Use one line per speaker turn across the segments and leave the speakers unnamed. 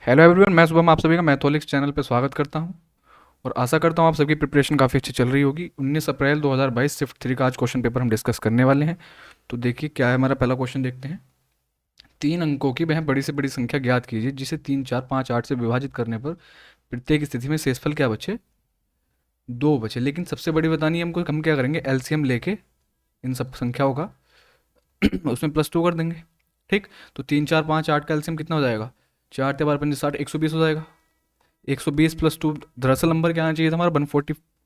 Hello everyone, मैं शुभम आप सभी का मैथोलिक्स चैनल पर स्वागत करता हूं और आशा करता हूं आप सबकी प्रिपरेशन काफ़ी अच्छी चल रही होगी। 19 अप्रैल 2022 शिफ्ट 3 का आज क्वेश्चन पेपर हम डिस्कस करने वाले हैं। तो देखिए क्या है, हमारा पहला क्वेश्चन देखते हैं। 3 अंकों की वह बड़ी से बड़ी संख्या ज्ञात कीजिए जिसे 3, 4, 5, 8 से विभाजित करने पर प्रत्येक स्थिति में शेषफल क्या बचे? 2 बचे। लेकिन सबसे बड़ी बतानी है हमको, हम क्या करेंगे, एलसीएम लेके इन सब संख्याओं का उसमें +2 कर देंगे। ठीक, तो 3, 4, 5, 8 का एलसीएम कितना हो जाएगा? 4 × 5 = 60, 120 हो जाएगा। 120 + 2, दरअसल नंबर क्या आना चाहिए था हमारा?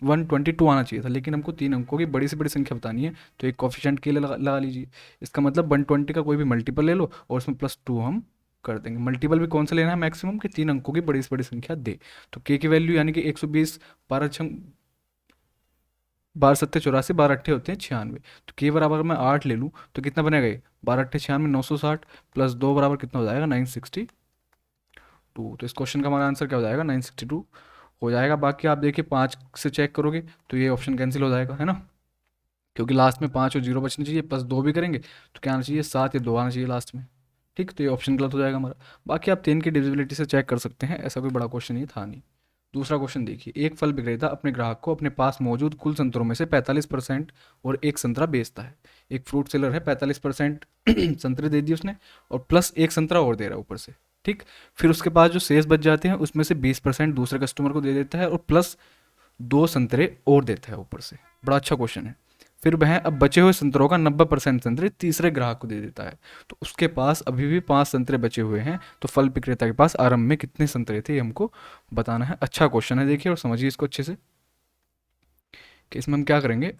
122 आना चाहिए था, लेकिन हमको 3 अंकों की बड़ी से बड़ी संख्या बतानी है तो एक कॉफिशेंट के लिए लगा लीजिए। इसका मतलब 120 का कोई भी मल्टीपल ले लो और उसमें +2 हम कर देंगे। मल्टीपल भी कौन सा लेना है? मैक्सिमम कि 3 अंकों की बड़ी से बड़ी संख्या दे। तो के की वैल्यू यानी कि 120, 12×7 = 84, 12×8 होते हैं 96। तो के बराबर मैं 8 ले लूँ तो कितना बनेगा? ये 12×8 = 96, 960 +2 बराबर कितना हो जाएगा? 962। तो इस क्वेश्चन का हमारा आंसर क्या हो जाएगा? 962 हो जाएगा। बाकी आप देखिए 5 से चेक करोगे तो ये ऑप्शन कैंसिल हो जाएगा, है ना, क्योंकि लास्ट में 5 और 0 बचने चाहिए, +2 भी करेंगे तो क्या आना चाहिए? 7 या 2 आना चाहिए लास्ट में। ठीक, तो ये ऑप्शन गलत हो जाएगा हमारा। बाकी आप 3 की डिविजिबिलिटी से चेक कर सकते हैं, ऐसा कोई बड़ा क्वेश्चन ये था नहीं। दूसरा क्वेश्चन देखिए, एक फल विक्रेता अपने ग्राहक को अपने पास मौजूद कुल संतरों में से 45% और एक संतरा बेचता है। एक फ्रूट सेलर है, 45% संतरे दे दिए उसने और प्लस एक संतरा और दे रहा है ऊपर से। ठीक, फिर उसके पास जो शेष बच जाते हैं उसमें से 20% दूसरे कस्टमर को दे देता है और प्लस 2 संतरे और देता है ऊपर से। बड़ा अच्छा क्वेश्चन है। फिर वह अब बचे हुए संतरों का 90% संतरे तीसरे ग्राहक को दे देता है। तो उसके पास अभी भी 5 संतरे बचे हुए हैं। तो फल विक्रेता के पास आरंभ में कितने संतरे थे, ये हमको बताना है। अच्छा क्वेश्चन है, देखिए और समझिए इसको अच्छे से कि इसमें हम क्या करेंगे।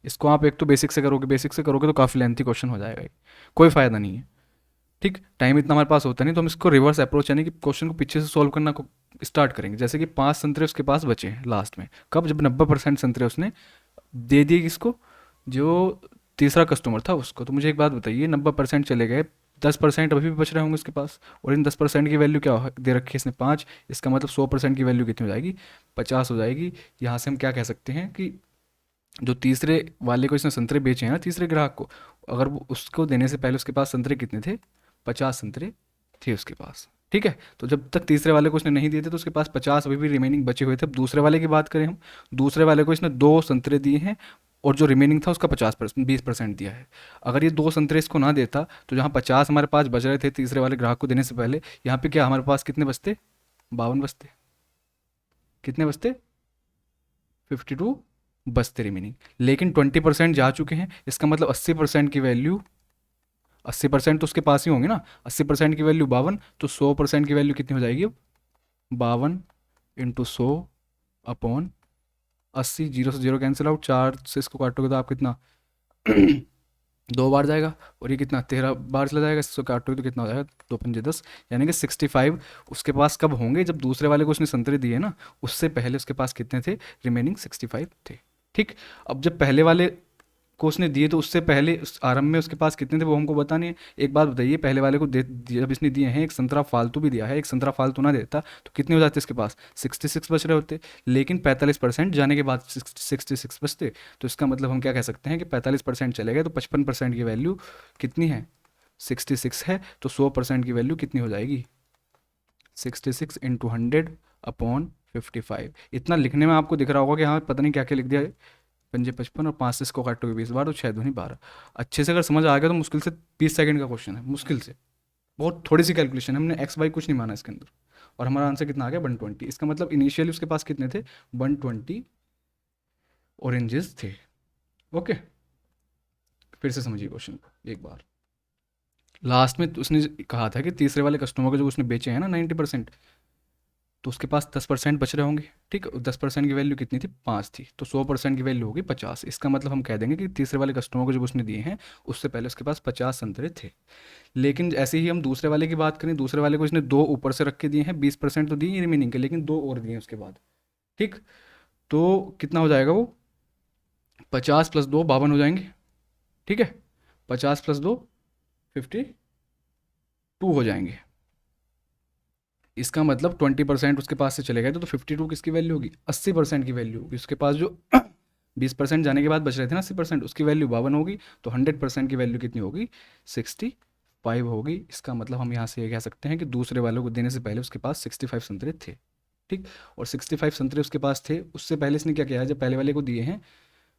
इसको आप एक तो बेसिक से करोगे, बेसिक से करोगे तो काफ़ी लेंथी क्वेश्चन हो जाएगा ये, कोई फ़ायदा नहीं है। ठीक, टाइम इतना हमारे पास होता नहीं, तो हम इसको रिवर्स अप्रोच यानी कि क्वेश्चन को पीछे से सॉल्व करना को स्टार्ट करेंगे। जैसे कि 5 संतरे उसके पास बचे हैं लास्ट में, कब? जब 90% संतरे उसने दे दिए किसको? जो तीसरा कस्टमर था उसको। तो मुझे एक बात बताइए, 90% चले गए, 10% अभी भी बच रहे होंगे उसके पास, और इन 10% की वैल्यू क्या दे रखी है इसने? 5। इसका मतलब 100% की वैल्यू कितनी हो जाएगी? 50 हो जाएगी। यहाँ से हम क्या कह सकते हैं कि जो तीसरे वाले को इसने संतरे बेचे हैं ना, तीसरे ग्राहक को, अगर वो उसको देने से पहले उसके पास संतरे कितने थे? 50 संतरे थे उसके पास। ठीक है, तो जब तक तीसरे वाले को उसने नहीं दिए थे तो उसके पास 50 अभी भी रिमेनिंग बचे हुए थे। अब दूसरे वाले की बात करें हम, दूसरे वाले को इसने 2 संतरे दिए हैं और जो रिमेनिंग था उसका 20% दिया है। अगर ये 2 संतरे इसको ना देता तो जहाँ 50 हमारे पास बच रहे थे तीसरे वाले ग्राहक को देने से पहले, यहाँ पे क्या हमारे पास कितने बचते? 52 बचते। कितने बचते? 52 बचते रिमेनिंग। लेकिन 20% जा चुके हैं, इसका मतलब 80% की वैल्यू, 80% तो उसके पास ही होंगे ना। 80% की वैल्यू 52, तो 100% की वैल्यू कितनी हो जाएगी अब? 52 × 100/80। 0 से 0 कैंसिल आउट, 4 से इसको काटोगे तो आप कितना 2 बार जाएगा, और ये कितना 13 बार चला जाएगा। इसको काटोगे तो कितना हो जाएगा? 2×5 = 10, यानी कि 65 उसके पास कब होंगे? जब दूसरे वाले को उसने संतरे दिए ना, उससे पहले उसके पास कितने थे? रिमेनिंग 65 थे। ठीक, अब जब पहले वाले को उसने दिए तो उससे पहले उस आरंभ में उसके पास कितने थे वो हमको बताने हैं। एक बात बताइए, पहले वाले को जब इसने दिए हैं, एक संतरा फालतू भी दिया है, एक संतरा फालतू ना देता तो कितने हो जाते इसके पास? 66 बच रहे होते। लेकिन 45% जाने के बाद 66 बचते। तो इसका मतलब हम क्या कह सकते हैं कि 45% चले गए तो 55% की वैल्यू कितनी है? 66 है। तो 100% की वैल्यू कितनी हो जाएगी? 66 × 100/55। इतना लिखने में आपको दिख रहा होगा कि हाँ पता नहीं क्या क्या लिख दिया है। 5×55 और 5 से इसको काटोगे 20 बार, तो 6×2 = 12। अच्छे से अगर समझ आ गया तो मुश्किल से 20 सेकंड का क्वेश्चन है, मुश्किल से। बहुत थोड़ी सी कैलकुलेशन है, हमने एक्स वाई कुछ नहीं माना इसके अंदर, और हमारा आंसर कितना आ गया? 120। इसका मतलब इनिशियली उसके पास कितने थे? 120 ऑरेंजेस थे। ओके, फिर से समझिए क्वेश्चन को एक बार। लास्ट में उसने कहा था कि तीसरे वाले कस्टमर को जो उसने बेचे हैं ना 90%, तो उसके पास 10% बच रहे होंगे। ठीक, 10% की वैल्यू कितनी थी? 5 थी। तो 100% की वैल्यू होगी 50। इसका मतलब हम कह देंगे कि तीसरे वाले कस्टमर को जब उसने दिए हैं उससे पहले उसके पास 50 संतरे थे। लेकिन ऐसे ही हम दूसरे वाले की बात करें, दूसरे वाले को इसने 2 ऊपर से रख के दिए हैं, 20% तो दिए रिमेनिंग के, लेकिन 2 और दिए हैं उसके बाद। ठीक, तो कितना हो जाएगा वो? 50 + 2 52 हो जाएंगे। ठीक है, 50 + 2 52 हो जाएंगे। इसका मतलब 20% उसके पास से चले गए तो 52 किसकी वैल्यू होगी? 80% की वैल्यू होगी। उसके पास जो 20% जाने के बाद बच रहे थे ना 80%, उसकी वैल्यू 52 होगी। तो 100% की वैल्यू कितनी होगी? 65। 5 होगी। इसका मतलब हम यहाँ से ये कह सकते हैं कि दूसरे वाले को देने से पहले उसके पास 65 संतरे थे। ठीक, और 65 संतरे उसके पास थे, उससे पहले इसने क्या किया है, जब पहले वाले को दिए हैं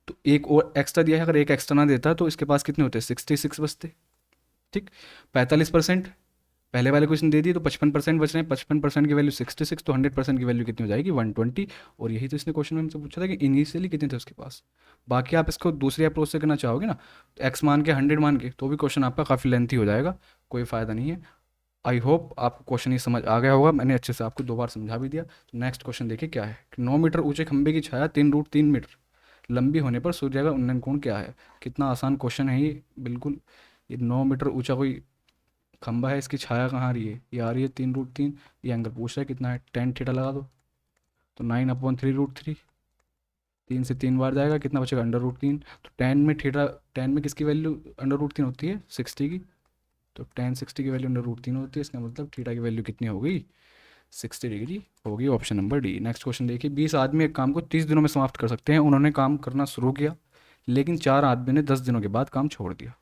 तो एक और एक्स्ट्रा दिया है, अगर एक एक्स्ट्रा ना देता तो इसके पास कितने होते, 66 बचते। ठीक, 45% पहले वाले को इसने दे दी तो 55% बच रहे हैं, 55% की वैल्यू 66, तो 100% की वैल्यू कितनी हो जाएगी, 120। और यही तो इसने क्वेश्चन में हमसे पूछा था कि इनिशियली कितने थे उसके पास। बाकी आप इसको दूसरी अप्रोच से करना चाहोगे ना, तो एक्स मान के 100 मान के, तो भी क्वेश्चन आपका काफ़ी लेंथी हो जाएगा, कोई फ़ायदा नहीं है। आई होप आपको क्वेश्चन ये समझ आ गया होगा, मैंने अच्छे से आपको 2 बार समझा भी दिया। तो नेक्स्ट क्वेश्चन देखिए क्या है कि 9 मीटर ऊंचे खंबे की छाया 3√3 मीटर लंबी होने पर सूर्य का उन्नयन कोण क्या है। कितना आसान क्वेश्चन है ये, बिल्कुल। ये 9 मीटर ऊंचा कोई खंबा है, इसकी छाया कहाँ आ रही है, ये आ रही है 3√3। ये एंगल पूछ रहा है कितना है, टेन थीटा लगा दो, तो 9/3√3, 3 से 3 बार जाएगा, कितना बचेगा, √3। तो टेन में किसकी वैल्यू √3 होती है, 60 की। तो टेन 60 की वैल्यू √3 होती है, इसका मतलब थीटा की वैल्यू कितनी हो गई, 60 डिग्री होगी। Option number D. Next question देखिए, 20 आदमी एक काम को 30 दिनों में समाप्त कर सकते हैं। उन्होंने काम करना शुरू किया, लेकिन 4 आदमी ने 10 दिनों के बाद काम छोड़ दिया,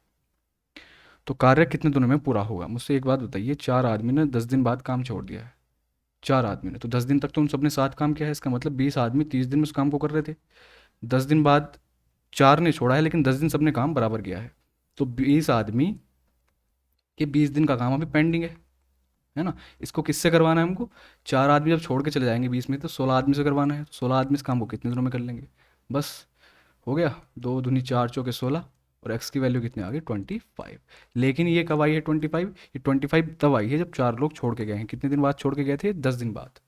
तो कार्य कितने दिनों में पूरा होगा। मुझसे एक बात बताइए, 4 आदमी ने 10 दिन बाद काम छोड़ दिया है, 4 आदमी ने, तो 10 दिन तक तो उन सबने साथ काम किया है, इसका मतलब 20 आदमी 30 दिन में उस काम को कर रहे थे। 10 दिन बाद 4 ने छोड़ा है, लेकिन 10 दिन सबने काम बराबर किया है, तो 20 आदमी के 20 दिन का काम अभी पेंडिंग है ना। इसको किससे करवाना है हमको, 4 आदमी जब छोड़ के चले जाएंगे 20 में, तो 16 आदमी से करवाना है। 16 आदमी इस काम को कितने दिनों में कर लेंगे, बस हो गया, 2×2=4, 4×16, और एक्स की वैल्यू कितनी आ गई, 25। लेकिन ये कब आई है 25, ये 25 तब आई है जब 4 लोग छोड़ के गए हैं। कितने दिन बाद छोड़ के गए थे, 10 दिन बाद।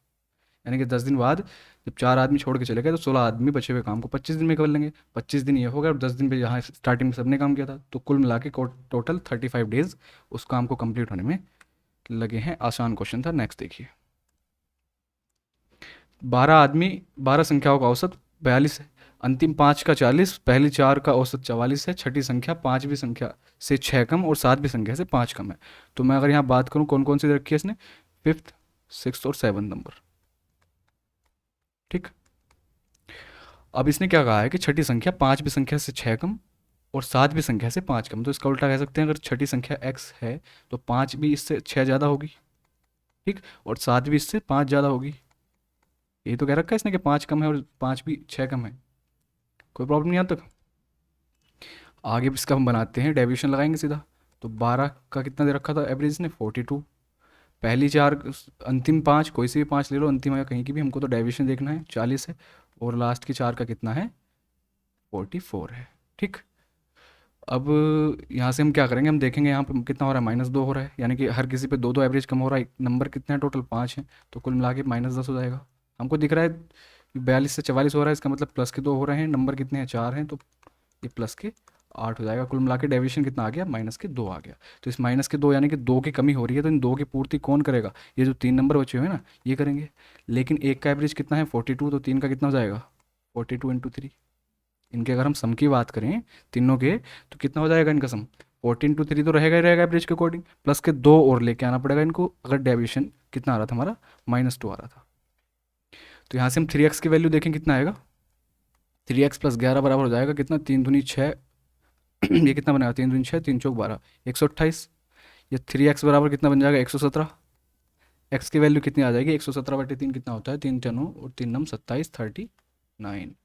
यानी कि 10 दिन बाद जब 4 आदमी छोड़ के चले गए, तो 16 आदमी बचे हुए काम को 25 दिन में कर लेंगे। 25 दिन ये हो गया, और 10 दिन पे यहाँ स्टार्टिंग में सबने काम किया था, तो कुल मिला के टोटल 35 डेज उस काम को कंप्लीट होने में लगे हैं। आसान क्वेश्चन था। नेक्स्ट देखिए, 12 संख्याओं का औसत 42 है, अंतिम 5 का 40, पहली 4 का औसत 44 है, छठी संख्या 5वीं संख्या से 6 कम और 7वीं संख्या से 5 कम है। तो मैं अगर यहाँ बात करूँ कौन कौन सी रखी है इसने, 5th, 6th और 7th नंबर। ठीक, अब इसने क्या कहा है कि छठी संख्या 5वीं संख्या से 6 कम और 7वीं संख्या से 5 कम। तो इसका उल्टा कह सकते हैं, अगर छठी संख्या x है तो 5 भी इससे 6 ज़्यादा होगी। ठीक, और 7 भी इससे 5 ज़्यादा होगी। ये तो कह रखा है इसने कि 5 कम है और 5 भी 6 कम है, कोई प्रॉब्लम नहीं यहाँ तक। आगे भी इसका हम बनाते हैं, डेविएशन लगाएंगे सीधा। तो 12 का कितना दे रखा था एवरेज ने, 42। पहली 4, अंतिम 5, कोई सी भी 5 ले लो, अंतिम या कहीं की भी, हमको तो डेविएशन देखना है, 40 है। और लास्ट की 4 का कितना है, 44 है। ठीक, अब यहाँ से हम क्या करेंगे, हम देखेंगे यहाँ पे कितना हो रहा है, -2 हो रहा है, यानी कि हर किसी पे 2 2 एवरेज कम हो रहा है। नंबर कितने हैं टोटल, 5 हैं, तो कुल मिला के -10 हो जाएगा। हमको दिख रहा है 42 से 44 हो रहा है, इसका मतलब प्लस के 2 हो रहे हैं, नंबर कितने हैं, 4 हैं, तो ये प्लस के 8 हो जाएगा। कुल मिला के डेविएशन कितना आ गया, -2 आ गया। तो इस -2 यानी कि 2 की कमी हो रही है, तो इन 2 की पूर्ति कौन करेगा, ये जो 3 नंबर बचे हुए हैं ना, ये करेंगे। लेकिन एक का एवरेज कितना है, 42, तो 3 का कितना हो जाएगा, 42 × 3। इनके अगर हम सम की बात करें तीनों के, तो कितना हो जाएगा इनका सम, 14 × 3 तो रहेगा ही रहेगा एवरेज के अकॉर्डिंग, प्लस के 2 और लेके आना पड़ेगा इनको, अगर डेविएशन कितना आ रहा था हमारा, -2 आ रहा था। तो यहाँ से हम 3x की वैल्यू देखें कितना आएगा, 3x + 11 बराबर हो जाएगा कितना, 3×6 ये कितना बनेगा, 3×6, 3×4 = 12, 128। ये 3x बराबर कितना बन जाएगा, 117। x की वैल्यू कितनी आ जाएगी, 117/3 कितना होता है, 3×9 और 3×9 27, 39।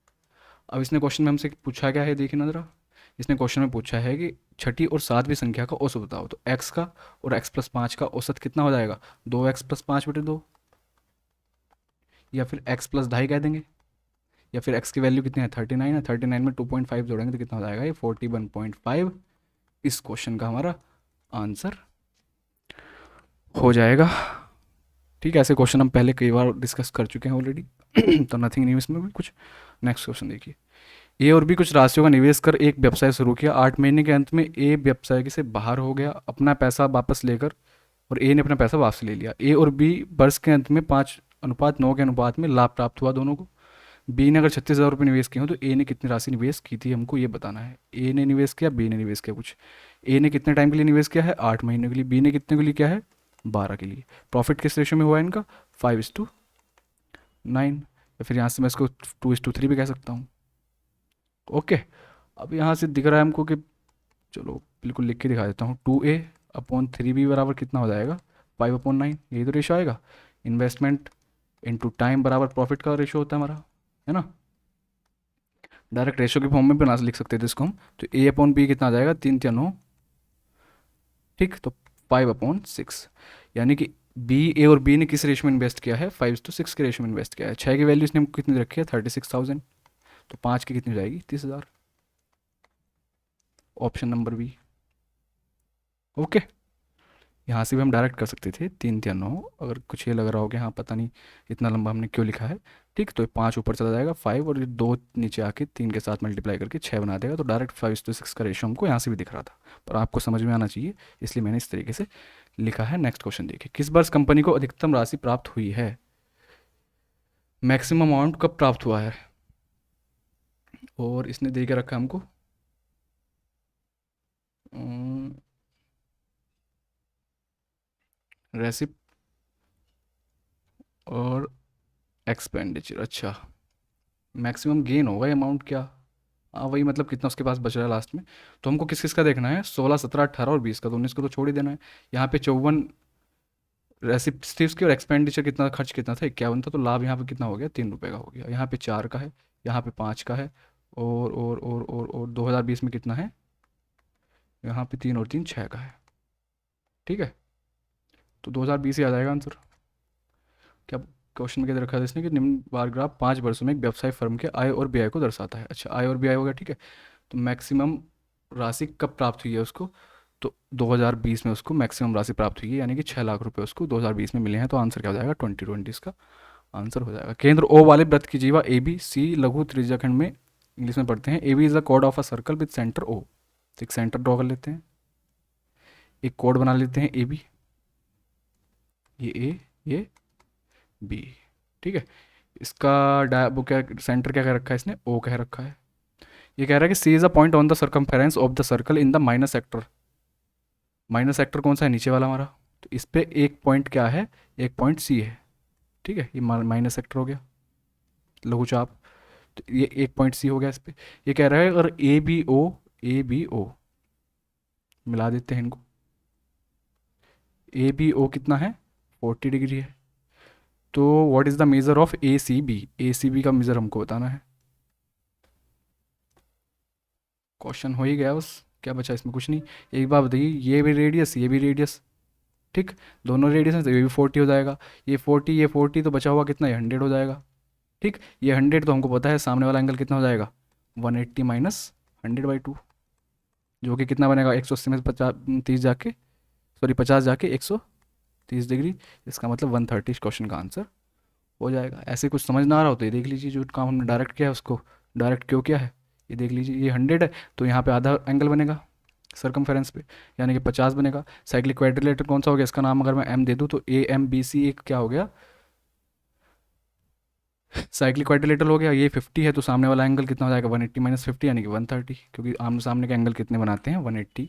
अब इसने क्वेश्चन में हमसे पूछा क्या है, देखिए ना जरा। इसने क्वेश्चन में पूछा है कि छठी और 7वीं संख्या का औसत बताओ। तो x का और x + 5 का औसत कितना हो जाएगा, 2x + 5/2, या फिर x + 2.5 कह देंगे, या फिर x की वैल्यू कितनी है, 39 है, 39 में 2.5 जोड़ेंगे तो कितना हो जाएगा, ये 41.5 इस क्वेश्चन का हमारा आंसर हो जाएगा। ठीक है, ऐसे क्वेश्चन हम पहले कई बार डिस्कस कर चुके हैं ऑलरेडी, तो नथिंग न्यू इसमें भी कुछ। नेक्स्ट क्वेश्चन देखिए, ए और बी कुछ राशियों का निवेश कर एक व्यवसाय शुरू किया। 8 महीने के अंत में ए व्यवसाय से बाहर हो गया, अपना पैसा वापस लेकर, और ए ने अपना पैसा वापस ले लिया। ए और बी वर्ष के अंत में 5:9 के अनुपात में लाभ प्राप्त हुआ दोनों को। बी ने अगर 36,000 रुपये निवेश किए हो, तो ए ने कितनी राशि निवेश की थी, हमको ये बताना है। ए ने निवेश किया, बी ने निवेश किया कुछ। ए ने कितने टाइम के लिए निवेश किया है, 8 महीने के लिए। बी ने कितने के लिए किया है, 12 के लिए। प्रॉफिट किस रेशो में हुआ है इनका, 5:9, या फिर यहाँ से मैं इसको 2:3 भी कह सकता हूँ। ओके, अब यहाँ से दिख रहा है हमको कि, चलो बिल्कुल लिख के दिखा देता हूँ, 2A अपॉन 3b बराबर कितना हो जाएगा 5/9, यही तो रेशो आएगा। इन्वेस्टमेंट इनटू टाइम बराबर प्रॉफिट का रेशो होता है हमारा, है ना। डायरेक्ट रेशो के फॉर्म में बना लिख सकते थे इसको हम। तो A/B कितना आ जाएगा 3×9, ठीक। तो 5/6, यानी कि A और B ने किस रेशो में इन्वेस्ट किया है 5:6 के रेशो में इन्वेस्ट किया है। 6 की वैल्यू इसने हमको कितनी रखी है 36,000, तो 5 की कितनी हो जाएगी 30,000। Option number B. ओके, यहाँ से भी हम डायरेक्ट कर सकते थे 3×9। अगर कुछ ये लग रहा हो कि हाँ पता नहीं इतना लंबा हमने क्यों लिखा है, ठीक। तो 5 ऊपर चला जाएगा 5, और ये 2 नीचे आके 3 के साथ मल्टीप्लाई करके 6 बना देगा। तो डायरेक्ट 5:6 का रेशो हमको यहाँ से भी दिख रहा था, पर आपको समझ में आना चाहिए, इसलिए मैंने इस तरीके से लिखा है। नेक्स्ट क्वेश्चन देखिए, किस वर्ष कंपनी को अधिकतम राशि प्राप्त हुई है। मैक्सिमम अमाउंट कब प्राप्त हुआ है, और इसने दे के रखा हमको रेसिप और एक्सपेंडिचर। अच्छा, मैक्सिमम गेन होगा ये अमाउंट क्या, हाँ वही, मतलब कितना उसके पास बच रहा है लास्ट में। तो हमको किस किस का देखना है 16, 17, 18 और 20 का, तो 19 को तो छोड़ ही देना है। यहाँ पे 54 रेसिप्ट थी उसकी, और एक्सपेंडिचर कितना खर्च कितना था 51 था। तो लाभ यहाँ पे कितना हो गया 3 रुपये का हो गया। यहाँ पे 4 का है, यहाँ पे 5 का है, और 2020 में कितना है, यहाँ पे 3 और 3 6 का है, ठीक है। तो 2020 ही आ जाएगा आंसर। क्या क्वेश्चन में क्या रखा था इसने कि निम्न बार ग्राफ 5 वर्षों में एक व्यवसाय फर्म के आय और व्यय को दर्शाता है। अच्छा, आय और व्यय हो गया, ठीक है। तो मैक्सिमम राशि कब प्राप्त हुई है उसको, तो 2020 में उसको मैक्सिमम राशि प्राप्त हुई है, यानी कि 6 लाख रुपए उसको 2020 में मिले हैं। तो आंसर क्या हो जाएगा 2020 इसका आंसर हो जाएगा। केंद्र ओ वाले वृत्त की जीवा ए बी सी लघु त्रिज्याखंड में इंग्लिश में पढ़ते हैं। A B is the chord of a circle with centre O. एक सेंटर ड्रॉ कर लेते हैं, एक कोड बना लेते हैं ए बी, ये ए ये बी, ठीक है। इसका वो क्या सेंटर क्या कह रखा है इसने, ओ कह रखा है। ये कह रहा है कि C is a point on the circumference of the circle in the minus sector. Minus sector कौन सा है, नीचे वाला हमारा। तो इस पे एक पॉइंट क्या है, एक पॉइंट सी है, ठीक है। ये माइनस सेक्टर हो गया लघु चाप। तो ये एक पॉइंट सी हो गया इस पे। ये कह रहा है अगर ए बी ओ मिला देते हैं इनको, ए बी ओ कितना है 40 डिग्री है। तो what is the measure of A C B का मेजर हमको बताना है। क्वेश्चन हो ही गया बस, क्या बचा इसमें, कुछ नहीं। एक बात बताइए, ये भी रेडियस ये भी रेडियस, ठीक। दोनों रेडियस हैं तो ये भी 40 हो जाएगा। ये 40 तो बचा हुआ कितना है 100 हो जाएगा, ठीक। ये 100 तो हमको पता है, सामने वाला एंगल कितना हो जाएगा 180 माइनस 100/2, जो कि कितना बनेगा 180 में से 30 जाके, सॉरी 50 जाके 130 डिग्री। इसका मतलब 130 इस क्वेश्चन का आंसर हो जाएगा। ऐसे कुछ समझ ना आ रहा हो तो ये देख लीजिए, जो काम हमने डायरेक्ट किया है उसको डायरेक्ट क्यों किया है, ये देख लीजिए। ये 100 है तो यहाँ पे आधा एंगल बनेगा सरकमफेरेंस पे, यानी कि 50 बनेगा। साइक्लिक क्वाड्रिलेटरल कौन सा हो गया, इसका नाम अगर मैं एम दे दूँ तो AMBC एक क्या हो गया साइक्लिक क्वाड्रिलेटरल हो गया। ये 50 है तो सामने वाला एंगल कितना हो जाएगा 180 माइनस 50, यानी कि 130, क्योंकि आमने सामने के एंगल कितने बनाते हैं 180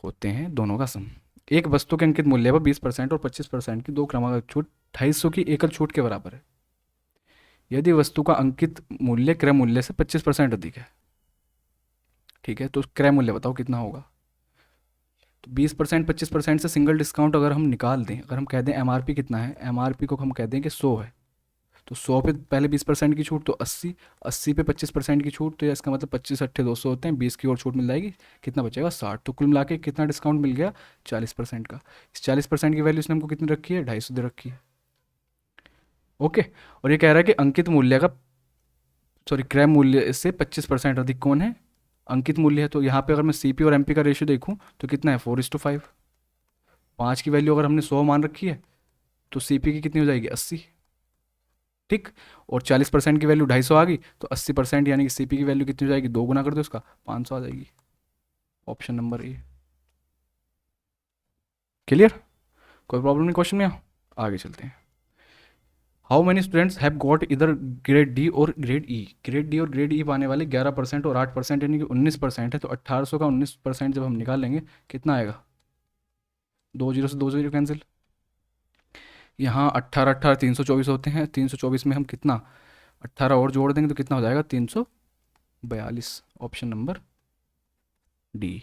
होते हैं दोनों का सम। एक वस्तु के अंकित मूल्य पर 20% और 25% की दो क्रमागत छूट 250 की एकल छूट के बराबर है यदि वस्तु का अंकित मूल्य क्रय मूल्य से 25% अधिक है, ठीक है। तो क्रय मूल्य बताओ कितना होगा। तो 20% 25% से सिंगल डिस्काउंट अगर हम निकाल दें, अगर हम कह दें MRP कितना है, MRP को हम कह दें कि 100 है, तो 100 पे पहले 20% की छूट तो 80, 80 पे 25% की छूट, तो इसका मतलब 25 अट्ठे 200 होते हैं, 20 की और छूट मिल जाएगी, कितना बचेगा 60। तो कुल मिला के कितना डिस्काउंट मिल गया 40% का। इस 40% की वैल्यू इसने हमको कितनी रखी है 250 दे रखी है, ओके। और ये कह रहा है कि अंकित मूल्य का, सॉरी क्रय मूल्य से 25% अधिक कौन है, अंकित मूल्य है। तो यहाँ पे अगर मैं CP और MP का रेशियो देखूँ तो कितना है 4:5। 5 की वैल्यू अगर हमने 100 मान रखी है तो CP की कितनी हो जाएगी 80, ठीक। और 40% की वैल्यू 250 आ गई, तो 80% यानी कि CP की वैल्यू कितनी हो जाएगी, 2 गुना कर दो उसका 500 आ जाएगी। Option number A. क्लियर, कोई प्रॉब्लम नहीं क्वेश्चन में, आगे चलते हैं। How many students have got इधर ग्रेड डी और ग्रेड ई। ग्रेड डी और ग्रेड ई पाने वाले 11% और 8% यानी कि 19% है। तो 1800 का 19% जब हम निकाल लेंगे कितना आएगा, 2 जीरो से 2 जीरो कैंसिल। यहाँ 18 18 324 होते हैं, 324 में हम कितना 18 और जोड़ देंगे तो कितना हो जाएगा 342। Option number D.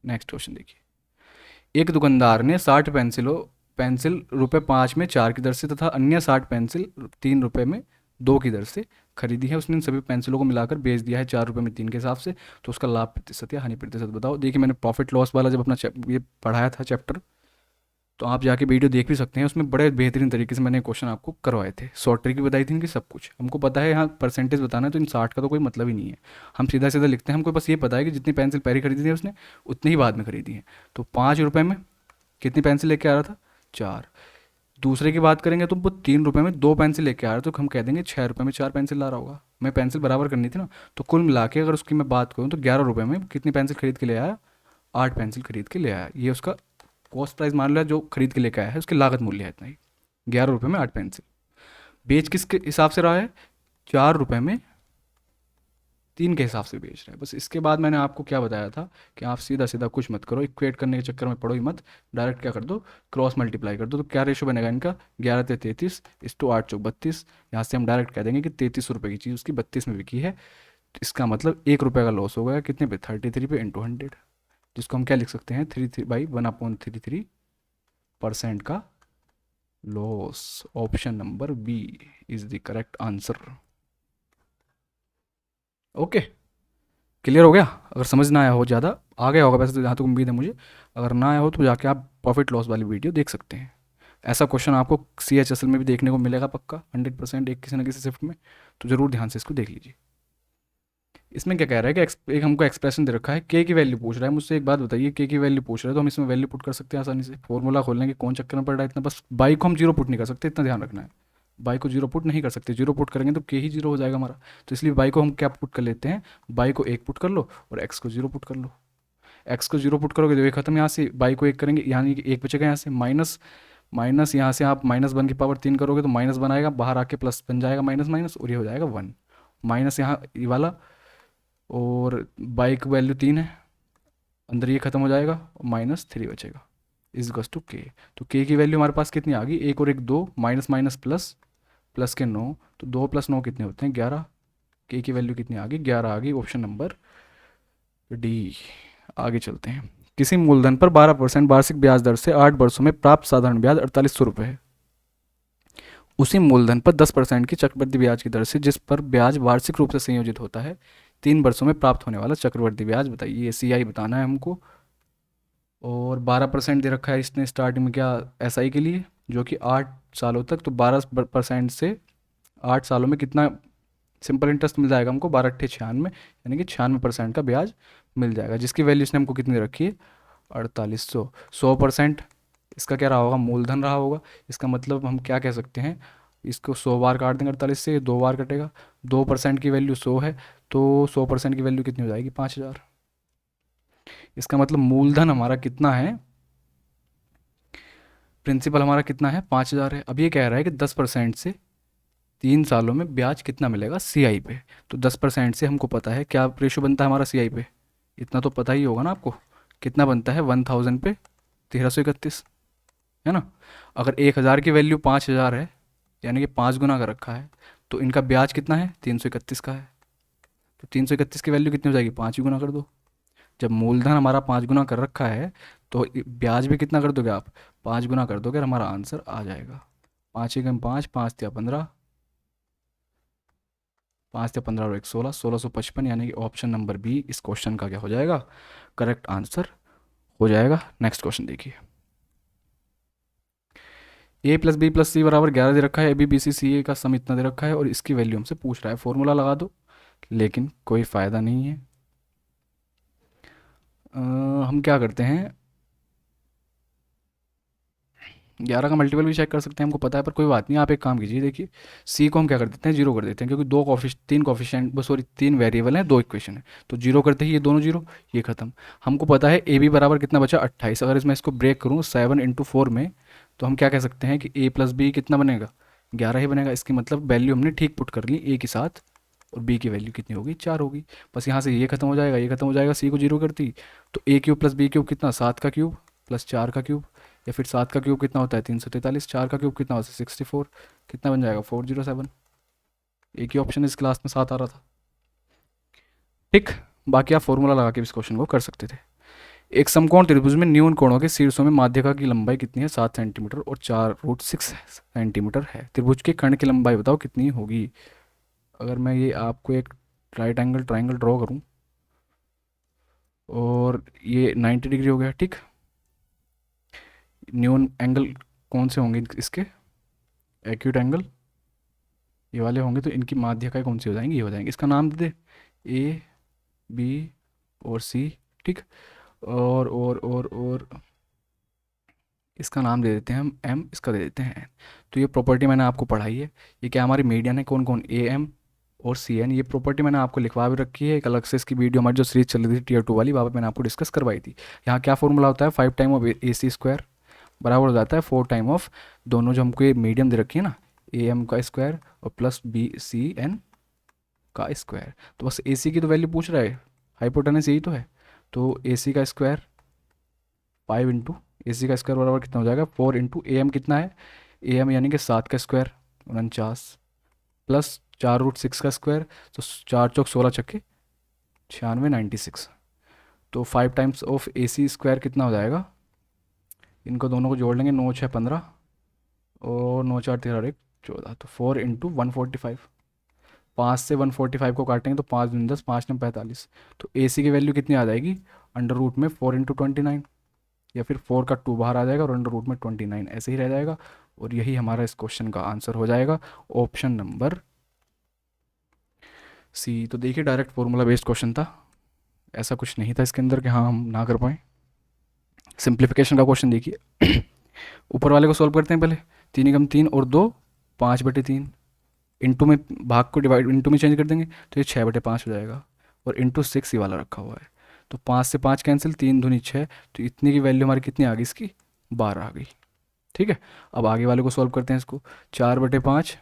Next question देखिए, एक दुकानदार ने 60 पेंसिल ₹5 में 4 की दर से तथा अन्य 60 पेंसिल ₹3 में 2 की दर से खरीदी है। उसने इन सभी पेंसिलों को मिलाकर बेच दिया है ₹4 में 3 के हिसाब से। तो उसका लाभ प्रतिशत या हानि प्रतिशत बताओ। देखिए, मैंने प्रॉफिट लॉस वाला जब अपना ये पढ़ाया था चैप्टर, तो आप जाके वीडियो देख भी सकते हैं। उसमें बड़े बेहतरीन तरीके से मैंने क्वेश्चन आपको करवाए थे, शॉर्ट ट्रिक भी बताई थी इनकी, सब कुछ हमको पता है। यहाँ परसेंटेज बताना है तो इन 60 का तो कोई मतलब ही नहीं है, हम सीधा सीधा लिखते हैं। हमको बस ये पता है कि जितनी पेंसिल पहले खरीदी थी उसने, उतनी ही बाद में खरीदी है। तो ₹5 में कितनी पेंसिल लेके आ रहा था? 4। दूसरे की बात करेंगे तो वो ₹3 में 2 पेंसिल लेके आ रहा है, तो हम कह देंगे ₹6 में 4 पेंसिल ला रहा होगा। मैं पेंसिल बराबर करनी थी ना, तो कुल मिला के अगर उसकी मैं बात करूँ तो ₹11 में कितनी पेंसिल खरीद के ले आया? 8 पेंसिल खरीद के ले आया। ये उसका कॉस्ट प्राइस मान लिया, जो खरीद के लेके आया है उसकी लागत मूल्य है इतना ही, ₹11 में 8 पेंसिल। बेच किसके हिसाब से रहा है? ₹4 में 3 के हिसाब से बेच रहा है। बस इसके बाद मैंने आपको क्या बताया था कि आप सीधा सीधा कुछ मत करो, इक्वेट करने के चक्कर में पड़ो ही मत। डायरेक्ट क्या कर दो? क्रॉस मल्टीप्लाई कर दो। तो क्या रेशो बनेगा इनका? 11/33:8 = 32। यहाँ से हम डायरेक्ट कह देंगे कि ₹33 की चीज़ उसकी 32 में बिकी है। तो इसका मतलब ₹1 का लॉस हो गया। कितने पे? 33 पे इंटू 100, जिसको हम क्या लिख सकते हैं? 33/1/33% का loss. Option number B is the correct answer. Okay, clear हो गया? अगर समझ ना आया हो ज़्यादा, आ गया होगा वैसे तो, जहाँ तक उम्मीद है मुझे। अगर ना आया हो तो जाके आप प्रॉफिट लॉस वाली वीडियो देख सकते हैं। ऐसा क्वेश्चन आपको CHSL में भी देखने को मिलेगा पक्का 100%, एक किसी न किसी शिफ्ट में। तो ज़रूर ध्यान से इसको देख लीजिए। इसमें क्या कह रहा है कि एक हमको एक्सप्रेशन दे रखा है, के की वैल्यू पूछ रहा है मुझसे। एक बात बताइए, के की वैल्यू पूछ रहा है तो हम इसमें वैल्यू पुट कर सकते हैं आसानी से। फॉर्मूला खोलने के कौन चक्कर में पड़ रहा है इतना? बस बाई को हम जीरो पुट नहीं कर सकते, इतना ध्यान रखना है। बाई को जीरो पुट नहीं कर सकते, जीरो पुट करेंगे तो के ही जीरो हो जाएगा हमारा। तो इसलिए बाई को हम क्या पुट कर लेते हैं? बाई को 1 पुट कर लो और एक्स को 0 पुट कर लो। एक्स को 0 पुट करोगे तो ये खत्म। यहाँ से बाई को 1 करेंगे, यानी कि 1 बचेगा। यहाँ से माइनस माइनस, यहाँ से आप -1 की पावर 3 करोगे तो माइनस बन आएगा, बाहर आके प्लस बन जाएगा, माइनस माइनस, और ये हो जाएगा 1। माइनस यहाँ ये वाला, और बाई की वैल्यू 3 है, अंदर ये खत्म हो जाएगा और -3 बचेगा। इज गस टू के। तो के की वैल्यू हमारे पास कितनी आ गई? 1 और 1 2, माइनस माइनस प्लस, प्लस के 9, तो 2 + 9 कितने होते हैं? 11। के की वैल्यू कितनी आ गई? 11 आ गई। Option number D. आगे चलते हैं। किसी मूलधन पर 12% वार्षिक ब्याज दर से 8 वर्षों में प्राप्त साधारण ब्याज ₹4800 है। उसी मूलधन पर 10% की चक्रवृद्धि ब्याज की दर से, जिस पर ब्याज वार्षिक रूप से संयोजित होता है, 3 वर्षों में प्राप्त होने वाला चक्रवृद्धि ब्याज बताइए। ये CI बताना है हमको। और 12% दे रखा है इसने स्टार्टिंग में, क्या? SI के लिए, जो कि 8 सालों तक। तो 12% से 8 सालों में कितना सिंपल इंटरेस्ट मिल जाएगा हमको? 12×8 = 96, यानी कि 96% का ब्याज मिल जाएगा, जिसकी वैल्यू इसने हमको कितनी रखी है? 4800। 100% इसका क्या रहा होगा? मूलधन रहा होगा। इसका मतलब हम क्या कह सकते हैं? इसको 100 बार काट देंगे 48 से, 2 बार कटेगा। 2% की वैल्यू 100 है, तो 100% की वैल्यू कितनी हो जाएगी? 5000। इसका मतलब मूलधन हमारा कितना है? प्रिंसिपल हमारा कितना है? 5000 है। अब ये कह रहा है कि 10% से 3 सालों में ब्याज कितना मिलेगा CI पे। तो 10% से हमको पता है क्या रेशो बनता है हमारा CI पे, इतना तो पता ही होगा ना आपको। कितना बनता है? 1000 पे 1331, है ना? अगर 1000 की वैल्यू 5000 है, यानी कि 5 गुना का रखा है, तो इनका ब्याज कितना है? 331 का है। तो 331 की वैल्यू कितनी हो जाएगी? 5 ही गुना कर दो। जब मूलधन हमारा 5 गुना कर रखा है, तो ब्याज भी कितना कर दोगे आप? 5 गुना कर दोगे और हमारा आंसर आ जाएगा। 5 एकम 5, 5 या 15, 5 या 15 और 1 16, 1655, यानी कि ऑप्शन नंबर बी इस क्वेश्चन का क्या हो जाएगा? करेक्ट आंसर हो जाएगा। नेक्स्ट क्वेश्चन देखिए। A+B+C = 11 दे रखा है। ABBCCA का सम इतना दे रखा है और इसकी वैल्यू हमसे पूछ रहा है। फॉर्मूला लगा दो, लेकिन कोई फ़ायदा नहीं है। हम क्या करते हैं, 11 का मल्टीपल भी चेक कर सकते हैं, हमको पता है। पर कोई बात नहीं, आप एक काम कीजिए। देखिए, सी को हम क्या कर देते हैं? 0 कर देते हैं, क्योंकि 3 कॉफिशिएंट, सॉरी 3 वेरिएबल हैं, 2 इक्वेशन है। तो 0 करते ही ये दोनों 0, ये खत्म। हमको पता है AB बराबर कितना बचा? 28। अगर इसमें इसको ब्रेक करूँ 7 × 4 में, तो हम क्या कह सकते हैं कि A+B कितना बनेगा? 11 ही बनेगा। इसकी मतलब वैल्यू हमने ठीक पुट कर ली A के साथ, और B की वैल्यू कितनी होगी? 4 होगी। बस यहाँ से ये खत्म हो जाएगा, ये खत्म हो जाएगा। C को 0 करती तो A³ + B³ कितना? 7 का क्यूब प्लस 4 का क्यूब, या फिर 7 का क्यूब कितना होता है? 343। 4 का क्यूब कितना होता है? 64। कितना बन जाएगा? 407। एक ही ऑप्शन इस क्लास में 7 आ रहा था। ठीक, बाकी आप फॉर्मूला लगा के इस क्वेश्चन को कर सकते थे। एक समकोण त्रिभुज में न्यून कोणों के शीर्षों में माध्यिका की लंबाई कितनी है? 7 सेंटीमीटर और 4√6 सेंटीमीटर है। त्रिभुज के खंड की लंबाई बताओ कितनी होगी? अगर मैं ये आपको एक राइट एंगल ट्राइंगल ड्रॉ करूं और ये 90 डिग्री हो गया, ठीक। न्यून एंगल कौन से होंगे इसके? एक्यूट एंगल ये वाले होंगे, तो इनकी माध्यिकाएं कौन सी हो जाएंगी? ये हो जाएंगी। इसका नाम दे दे ए, बी और सी, ठीक। और इसका नाम दे देते हैं हम एम, इसका दे देते हैं एन। तो ये प्रॉपर्टी मैंने आपको पढ़ाई है। ये क्या हमारी मीडियन है, कौन कौन? ए एम और सी एन। ये प्रॉपर्टी मैंने आपको लिखवा भी रखी है, एक अलग से इसकी वीडियो हमारी जो सीरीज चल रही थी टीयर 2 वाली, वहाँ पे मैंने आपको डिस्कस करवाई थी। यहाँ क्या फॉर्मूला होता है? 5 time of A C square बराबर हो जाता है 4 टाइम ऑफ दोनों जो हमको ये मीडियम दे रखी है ना, ए एम का स्क्वायर और प्लस बी सी एन का स्क्वायर। तो बस ए सी की तो वैल्यू पूछ रहा है, हाइपोटेनस यही तो है। तो ए सी का स्क्वायर 5 इंटू ए सी का स्क्वायर बराबर कितना हो जाएगा? 4 इंटू ए एम कितना है? ए एम यानी कि 7 का स्क्वायर 49 प्लस 4√6 का स्क्वायर, तो 4 चौक 16 छक्के 96, 96। तो 5 times of A C square कितना हो जाएगा? इनको दोनों को जोड़ लेंगे, 9 6 15 और 9 4 13 और 1 14, तो 4 इंटू 145। 5 से 145 को काटेंगे तो 5 दूनी 10, 5 9 45। तो ए सी की वैल्यू कितनी आ जाएगी? अंडर रूट में 4 इंटू 29, या फिर 4 का 2 बाहर आ जाएगा और अंडर रूट में 29 ऐसे ही रह जाएगा। और यही हमारा इस क्वेश्चन का आंसर हो जाएगा, ऑप्शन नंबर सी। तो देखिए डायरेक्ट फॉर्मूला बेस्ड क्वेश्चन था, ऐसा कुछ नहीं था इसके अंदर कि हाँ हम ना कर पाए। सिंप्लीफिकेशन का क्वेश्चन देखिए। ऊपर वाले को सॉल्व करते हैं पहले। 3 एकम 3 और 2 5/3। इंटू में भाग को डिवाइड इंटू में चेंज कर देंगे तो ये 6/5 हो जाएगा। और इंटू 6 ये वाला रखा हुआ है, तो 5 से 5 कैंसिल, 3 दूनी 6, तो इतनी की वैल्यू हमारी कितनी आ गई? इसकी 12 आ गई, ठीक है। अब आगे वाले को सॉल्व करते हैं इसको। 4/5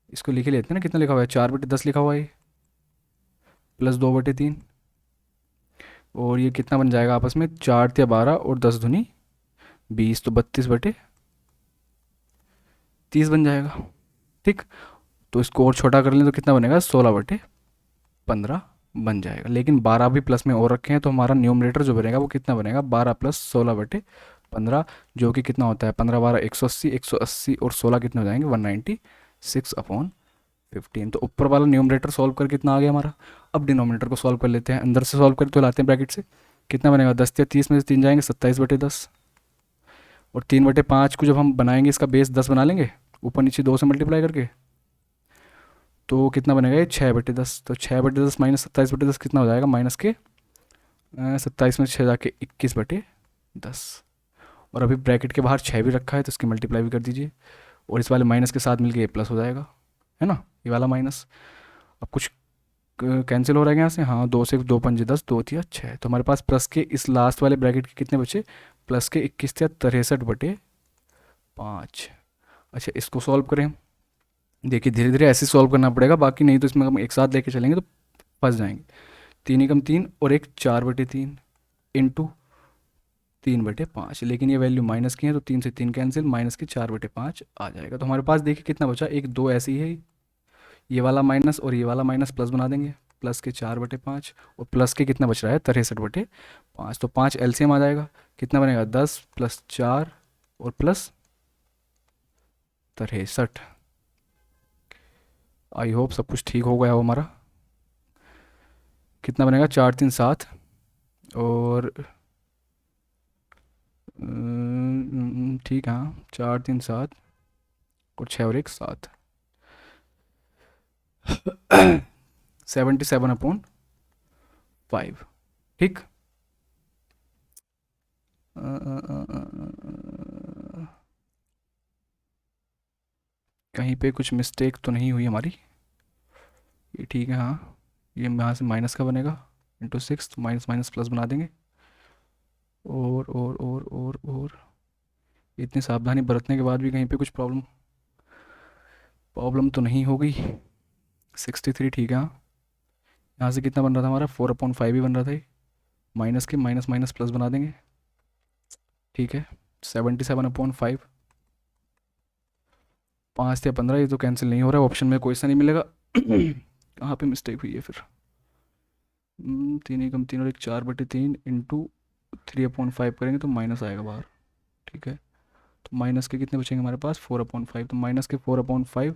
इसको लिखे लेते हैं ना, कितना लिखा हुआ है? 4/10 लिखा हुआ है, प्लस 2/3। और ये कितना बन जाएगा आपस में? 4 या 12 और 10 दूनी 20, तो 32/30 बन जाएगा, ठीक। तो इसको और छोटा कर लें तो कितना बनेगा? 16/15 बन जाएगा। लेकिन 12 भी प्लस में और रखे हैं, तो हमारा न्यूमरेटर जो बनेगा वो कितना बनेगा? 12 प्लस 16/15, जो कि कितना होता है? 15 12 180, 180 और 16 कितने हो जाएंगे? 196/15। तो ऊपर वाला न्यूमरेटर सॉल्व कर कितना आ गया हमारा। अब डिनोमिनेटर को सॉल्व कर लेते हैं, अंदर से सॉल्व कर तो लाते हैं ब्रैकेट से। कितना बनेगा? 10 या 30 में से 3 जाएंगे, 27/10। और 3/5 को जब हम बनाएंगे इसका बेस 10 बना लेंगे, ऊपर नीचे 2 से मल्टीप्लाई करके, तो कितना बनेगा? ये 6/10। तो 6/10 माइनस 27/10 कितना हो जाएगा? माइनस के 27 में 6 जाके 21/10। और अभी ब्रैकेट के बाहर 6 भी रखा है, तो इसकी मल्टीप्लाई भी कर दीजिए। और इस वाले माइनस के साथ मिलके ये प्लस हो जाएगा, है ना, ये वाला माइनस। अब कुछ कैंसिल हो रहा है यहाँ से, हाँ, 2 से 2 पंजे 10, 2 तिया 6। तो हमारे पास प्लस के इस लास्ट वाले ब्रैकेट के कितने बचे? प्लस के 21 या 63/5। अच्छा, इसको सॉल्व करें। देखिए धीरे धीरे ऐसे सॉल्व करना पड़ेगा, बाकी नहीं तो इसमें हम एक साथ लेके चलेंगे तो फंस जाएंगे। 3 एकम 3 और एक 4/3 इंटू 3/5। लेकिन ये वैल्यू माइनस की है, तो 3 से 3 कैंसिल, माइनस के 4/5 आ जाएगा। तो हमारे पास देखिए कितना बचा? एक 2 ऐसी है, ये वाला माइनस और ये वाला माइनस, प्लस बना देंगे। प्लस के 4/5 और प्लस के कितना बच रहा है? 63/5। तो 5 एलसीएम आ जाएगा, कितना बनेगा? 10 प्लस 4 और प्लस 63। आई होप सब कुछ ठीक हो गया हो हमारा। कितना बनेगा? 4 3 7 और ठीक है, हाँ, 4 3 7 और 6 और 1 7। 77/5, ठीक। कहीं पे कुछ मिस्टेक तो नहीं हुई हमारी? ये ठीक है, हाँ। ये यहाँ से माइनस का बनेगा, इंटू 6, तो माइनस माइनस प्लस बना देंगे। और इतनी सावधानी बरतने के बाद भी कहीं पे कुछ प्रॉब्लम प्रॉब्लम तो नहीं होगी। 63, ठीक है, हाँ। यहाँ से कितना बन रहा था हमारा? 4/5 ही बन रहा था ये। माइनस के माइनस माइनस प्लस बना देंगे, ठीक है। 77/5, 5 या 15, ये तो कैंसिल नहीं हो रहा है, ऑप्शन में कोई सा नहीं मिलेगा। कहाँ पे मिस्टेक हुई है फिर? तीन एकम तीन और एक 4/3 इंटू 3/5 करेंगे तो माइनस आएगा बाहर। ठीक है, तो माइनस के कितने बचेंगे हमारे पास 4/5, तो माइनस के 4/5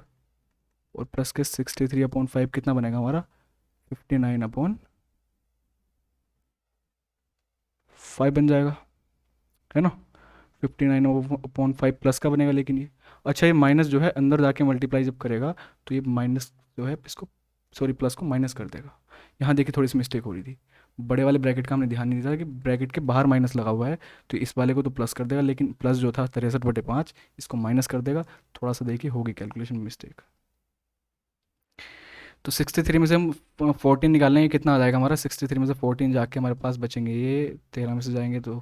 और प्लस के 63/5 कितना बनेगा हमारा 59/5 बन जाएगा, है ना। 59/5 प्लस का बनेगा, लेकिन ये अच्छा ये माइनस जो है अंदर जाके मल्टीप्लाई जब करेगा तो ये माइनस जो है इसको, सॉरी प्लस को माइनस कर देगा। यहाँ देखिए थोड़ी सी मिस्टेक हो रही थी, बड़े वाले ब्रैकेट का हमने ध्यान नहीं दिया कि ब्रैकेट के बाहर माइनस लगा हुआ है, तो इस वाले को तो प्लस कर देगा, लेकिन प्लस जो था 63/5 इसको माइनस कर देगा। थोड़ा सा देखिए होगी कैलकुलेशन में मिस्टेक। तो 63 में से हम 14 निकालेंगे, कितना आ जाएगा हमारा 63 में से 14 जाके हमारे पास बचेंगे ये 13 में से जाएंगे तो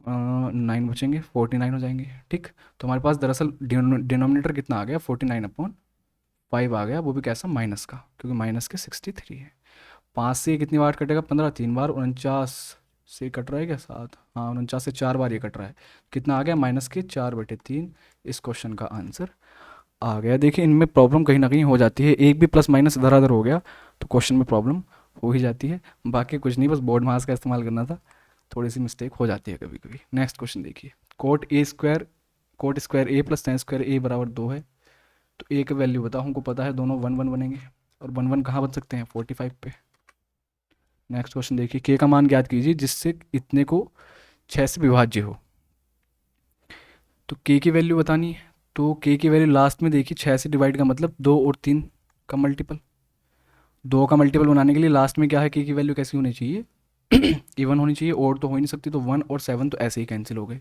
9 बचेंगे, 49 हो जाएंगे। ठीक, तो हमारे पास दरअसल डिनोमिनेटर कितना आ गया 49/5 आ गया, वो भी कैसा माइनस का, क्योंकि माइनस के 63 है। 5 से कितनी बार कटेगा 15, 3 बार, 49 से कट रहा है क्या 7, हाँ 49 से 4 बार ये कट रहा है, कितना आ गया -के 4/3। इस क्वेश्चन का आंसर आ गया। देखिए इनमें प्रॉब्लम कहीं ना कहीं हो जाती है, एक भी प्लस माइनस इधर उधर हो गया तो क्वेश्चन में प्रॉब्लम हो ही जाती है। बाकी कुछ नहीं, बस बोर्ड मास का इस्तेमाल करना था, थोड़ी सी मिस्टेक हो जाती है कभी कभी। नेक्स्ट क्वेश्चन देखिए, कोट स्क्वायर ए प्लस साइन स्क्वायर ए बराबर 2 है, तो ए की वैल्यू बताओ, हमको पता है दोनों 1 1 बनेंगे, और 1 1 कहाँ बन सकते हैं 45 पे। नेक्स्ट क्वेश्चन देखिए, के का मान ज्ञात कीजिए जिससे इतने को 6 से विभाज्य हो। तो के की वैल्यू बतानी है, तो के की वैल्यू लास्ट में देखिए 6 से डिवाइड का मतलब 2 और 3 का मल्टीपल, 2 का मल्टीपल बनाने के लिए लास्ट में क्या है के की वैल्यू कैसी होनी चाहिए इवन होनी चाहिए, और तो हो ही नहीं सकती, तो 1 और 7 तो ऐसे ही कैंसिल हो गए।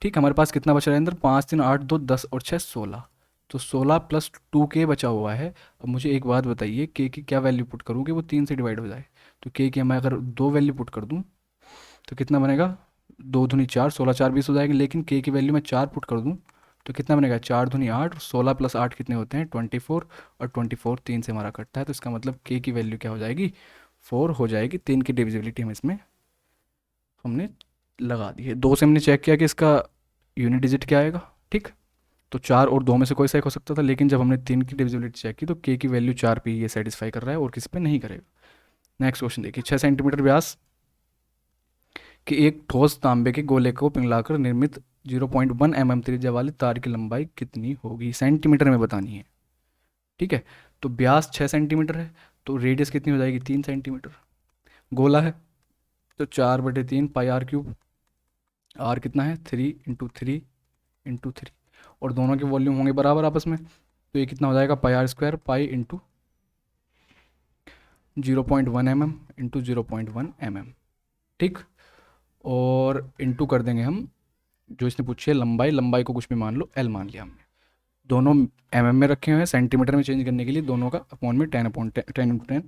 ठीक, हमारे पास कितना बच रहा है अंदर 5 3 8 2 10 और 6 16, तो 16 प्लस 2 के बचा हुआ है। अब मुझे एक बात बताइए के की क्या वैल्यू पुट करूँ कि वो 3 से डिवाइड हो जाए, तो के की मैं अगर 2 वैल्यू पुट कर दूँ तो कितना बनेगा 2 दूनी 4, 16 4 20 हो जाएगी, लेकिन के की वैल्यू मैं 4 पुट कर दूँ तो कितना बनेगा 4 दूनी 8, 16 प्लस 8 कितने होते हैं 24, और 24 3 से हमारा कटता है, तो इसका मतलब के की वैल्यू क्या हो जाएगी 4 हो जाएगी। 3 की डिविजिबिलिटी हम इसमें हमने लगा दी है। 2 से हमने चेक किया कि इसका यूनिट डिजिट क्या आएगा। ठीक, तो 4 और 2 में से कोई सा एक हो सकता था, लेकिन जब हमने 3 की डिविजिबिलिटी चेक की तो के की वैल्यू 4 पे ये सेटिस्फाई कर रहा है और किसी पे नहीं करेगा। नेक्स्ट क्वेश्चन देखिए, 6 सेंटीमीटर व्यास कि एक ठोस तांबे के गोले को पिघलाकर निर्मित 0.1 mm त्रिज्या वाली तार की लंबाई कितनी होगी, सेंटीमीटर में बतानी है। ठीक है, तो व्यास 6 सेंटीमीटर है, तो रेडियस कितनी हो जाएगी 3 सेंटीमीटर। गोला है तो 4/3 पाई आर क्यूब, आर कितना है 3 × 3 × 3, और दोनों के वॉल्यूम होंगे बराबर आपस में, तो ये कितना हो जाएगा pi R square pi into 0.1 mm into 0.1 mm। ठीक, और इंटू कर देंगे हम जो इसने पूछी है लंबाई, लंबाई को कुछ भी मान लो एल मान लिया हमने, दोनों mm में रखे हुए हैं, सेंटीमीटर में चेंज करने के लिए दोनों का अपॉन में 10/10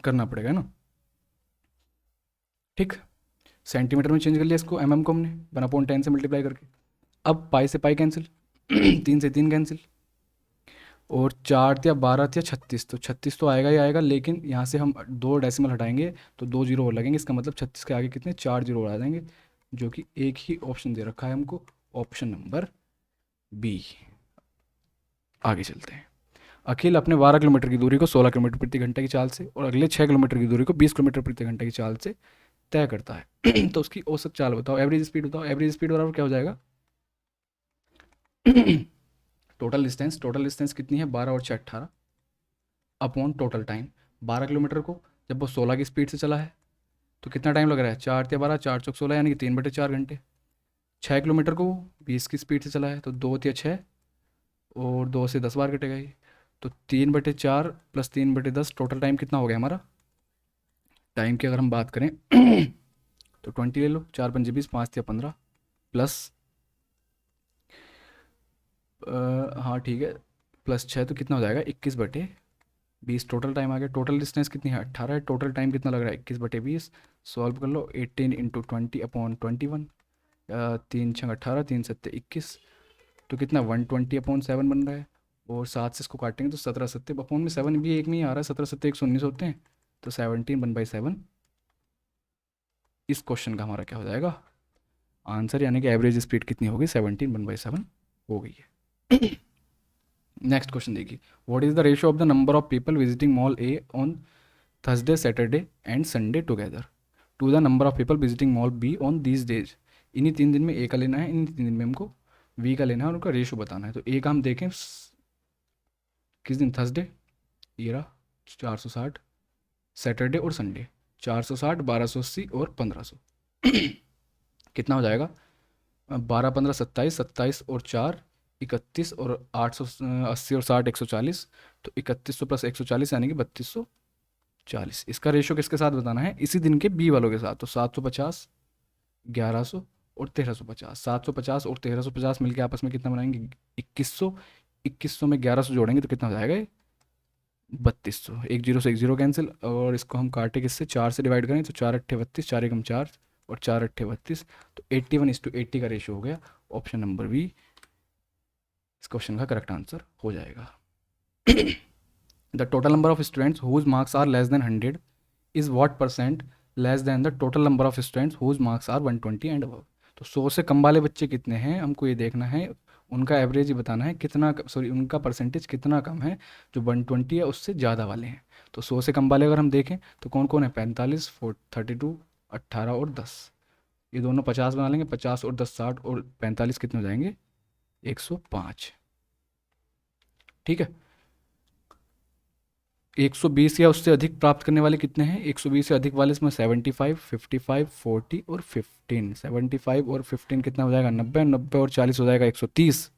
करना पड़ेगा ना। ठीक, सेंटीमीटर में चेंज कर लिया इसको, को हमने 1/10 से मल्टीप्लाई करके। अब पाई से पाई कैंसिल 3 से 3 कैंसिल, और 4 या 12 या 36, तो 36 तो आएगा ही आएगा, लेकिन यहाँ से हम 2 डेसिमल हटाएंगे तो 2 जीरो और लगेंगे, इसका मतलब 36 के आगे कितने 4 जीरो और आ जाएंगे, जो कि एक ही ऑप्शन दे रखा है हमको, ऑप्शन नंबर बी। आगे चलते हैं, अखिल अपने 12 किलोमीटर की दूरी को 16 किलोमीटर प्रति घंटे की चाल से और अगले 6 किलोमीटर की दूरी को 20 किलोमीटर प्रति घंटे की चाल से तय करता है तो उसकी औसत चाल बताओ, एवरेज स्पीड बताओ। एवरेज स्पीड बराबर क्या हो जाएगा टोटल डिस्टेंस कितनी है 12 और 6 18 अपॉन टोटल टाइम। 12 किलोमीटर को जब वो 16 की स्पीड से चला है तो कितना टाइम लग रहा है 4 या 12 4 चौक 16 यानी कि 3/4 घंटे। 6 किलोमीटर को 20 की स्पीड से चला है तो 2 या 6 और 2 से 10 बार कटेगा ये, तो 3/4 प्लस 3/10 टोटल टाइम कितना हो गया हमारा। टाइम की अगर हम बात करें तो 20 ले लो, 4 पंजे 20 5 या 15 प्लस हाँ ठीक है प्लस 6 तो कितना हो जाएगा 21/20 टोटल टाइम आ गया। टोटल डिस्टेंस कितनी है 18 है, टोटल टाइम कितना लग रहा है 21/20। सॉल्व कर लो 18 × 20/21, 3×6 = 18 3×7 = 21, तो कितना 120/7 बन रहा है, और 7 से इसको काटेंगे तो 17/7 भी एक में ही आ रहा है, 17×7 119 होते हैं, तो 17 1/7 इस क्वेश्चन का हमारा क्या हो जाएगा आंसर, यानी कि एवरेज स्पीड कितनी होगी 17 1/7 हो गई है। नेक्स्ट क्वेश्चन देखिए, what is the ratio of the number of people visiting mall A on Thursday Saturday and Sunday together to the number of people visiting mall B on these days. इन्हीं 3 दिन में ए का लेना है, इन्हीं 3 दिन में हमको वी का लेना है और उनका रेशो बताना है। तो ए का हम देखें किस दिन, थर्सडे, ये रहा 460, सैटरडे और संडे 460, 1280 और 1500 कितना हो जाएगा, 12 15 27, 27 और 4 31 और 880 और 60 140, तो 3100 प्लस 140 यानी कि 3240। इसका रेशो किसके साथ बताना है, इसी दिन के बी वालों के साथ। तो 750, 1100 और 1350, 750 और 1350 मिलके आपस में कितना बनाएंगे, 2100। 2100 में 1100 जोड़ेंगे तो कितना हो जाएगा, 3200। एक जीरो से एक जीरो कैंसिल, और इसको हम काटे किससे, 4 से डिवाइड करें तो 4 अट्ठे 32, 4 एकम 4 और 4 अट्ठे 32, तो 81:80 का रेशो हो गया। ऑप्शन नंबर बी इस क्वेश्चन का करेक्ट आंसर हो जाएगा। The total number of students whose marks are less than 100 is what percent less than the total number of students whose marks are 120 and above. तो 100 से कम वाले बच्चे कितने हैं, हमको ये देखना है, उनका एवरेज ही बताना है कितना, सॉरी उनका परसेंटेज कितना कम है जो 120 है उससे ज़्यादा वाले हैं। तो 100 से कम वाले अगर हम देखें तो कौन कौन है, 45, 32, 18 और 10। ये दोनों 50 बना लेंगे, 50 और 10 60 और 45 कितने हो जाएंगे, 105। ठीक है, 120 या उससे अधिक प्राप्त करने वाले कितने हैं, 120 से अधिक वाले इसमें 75, 55, 40 और 15। 75 और 15 कितना हो जाएगा, 90, 90 और 40 हो जाएगा 130,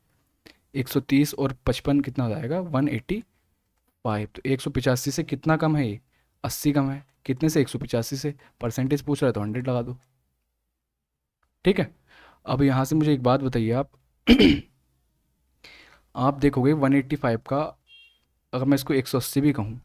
130 और 55 कितना हो जाएगा, 185। तो 185 से कितना कम है ये, 80 कम है। कितने से, 185 से। परसेंटेज पूछ रहा है तो 100 लगा दो। ठीक है, अब यहाँ से मुझे एक बात बताइए आप आप देखोगे 185 का, अगर मैं इसको 180 भी कहूँ,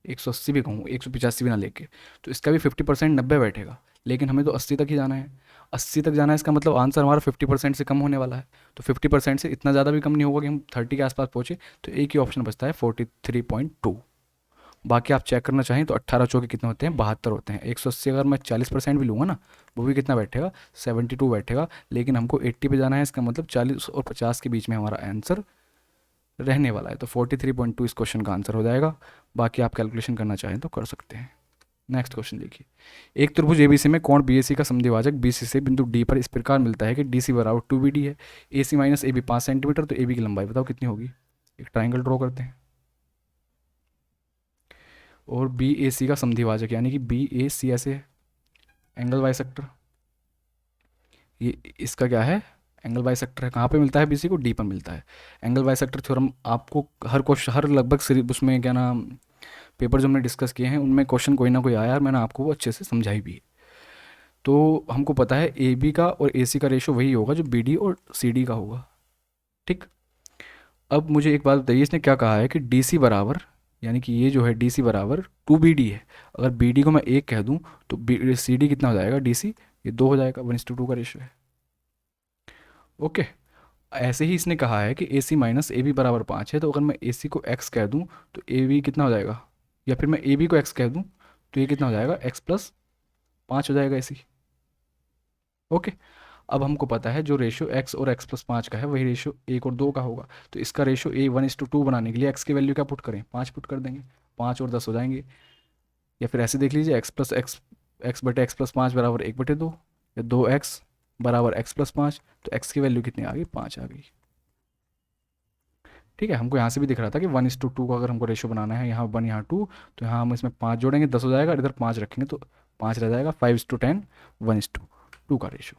180 भी कहूँ, 185 भी ना लेके, तो इसका भी 50% 90 बैठेगा, लेकिन हमें तो 80 तक ही जाना है। 80 तक जाना है, इसका मतलब आंसर हमारा 50% से कम होने वाला है। तो 50% से इतना ज़्यादा भी कम नहीं होगा कि हम 30 के आसपास पहुँचे। तो एक ही ऑप्शन बचता है 43.2। बाकी आप चेक करना चाहें तो 18 चौके कितने होते हैं, 72 होते हैं। 180 अगर मैं 40% भी लूँगा ना, वो भी कितना बैठेगा, 72 बैठेगा। लेकिन हमको 80 पे जाना है, इसका मतलब 40 और 50 के बीच में हमारा आंसर रहने वाला है। तो 43.2 इस क्वेश्चन का आंसर हो जाएगा। बाकी आप कैलकुलेशन करना चाहें तो कर सकते हैं। नेक्स्ट क्वेश्चन देखिए, एक त्रिभुज एबीसी में कोण बीएसी का समद्विभाजक बीसी से बिंदु डी पर इस प्रकार मिलता है कि डीसी बराबर 2BD है, AC minus A B 5 centimetre. तो एबी की लंबाई बताओ कितनी होगी। एक ट्राइंगल ड्रॉ करते हैं, और बी ए सी का समद्विभाजक यानी कि बी ए सी ऐसे है, एंगल बाइसेक्टर। ये इसका क्या है, एंगल बाइसेक्टर है। कहाँ पे मिलता है, बीसी को डी पर मिलता है। एंगल बाइसेक्टर थ्योरम आपको हर क्वेश्चन, हर लगभग उसमें क्या नाम, पेपर जो हमने डिस्कस किए हैं उनमें क्वेश्चन कोई ना कोई आया और मैंने आपको वो अच्छे से समझाई भी है। तो हमको पता है ए बी का और ए सी का रेशो वही होगा जो बी डी और सी डी का होगा। ठीक, अब मुझे एक बात बताइए, इसने क्या कहा है कि डी सी बराबर, यानी कि ये जो है डी सी बराबर 2BD है। अगर बी डी को मैं 1 कह दूँ तो बी सी डी कितना हो जाएगा, डी सी ये 2 हो जाएगा, 1:2 का रेशो है। ओके, ऐसे ही इसने कहा है कि ए सी माइनस ए बी बराबर 5 है। तो अगर मैं ए सी को एक्स कह दूँ तो ए बी कितना हो जाएगा, या फिर मैं ए बी को एक्स कह दूँ तो ये कितना हो जाएगा, x+5 हो जाएगा ए सी। ओके, अब हमको पता है जो रेशो x और x+5 का है वही रेशो 1 और 2 का होगा। तो इसका रेशो a 1:2 बनाने के लिए x की वैल्यू क्या पुट करें, 5 पुट कर देंगे, 5 और 10 हो जाएंगे। या फिर ऐसे देख लीजिए, x+x बटे x+5 बराबर 1/2, या 2x बराबर x+5। तो x की वैल्यू कितनी आ गई, 5 आ गई। ठीक है, हमको यहाँ से भी दिख रहा था कि 1:2 का अगर हमको रेशो बनाना है, यहाँ 1 यहाँ 2, तो यहाँ हम इसमें 5 जोड़ेंगे 10 हो जाएगा, और इधर 5 रखेंगे तो 5 रह जाएगा। 5:10 1:2 का रेशो।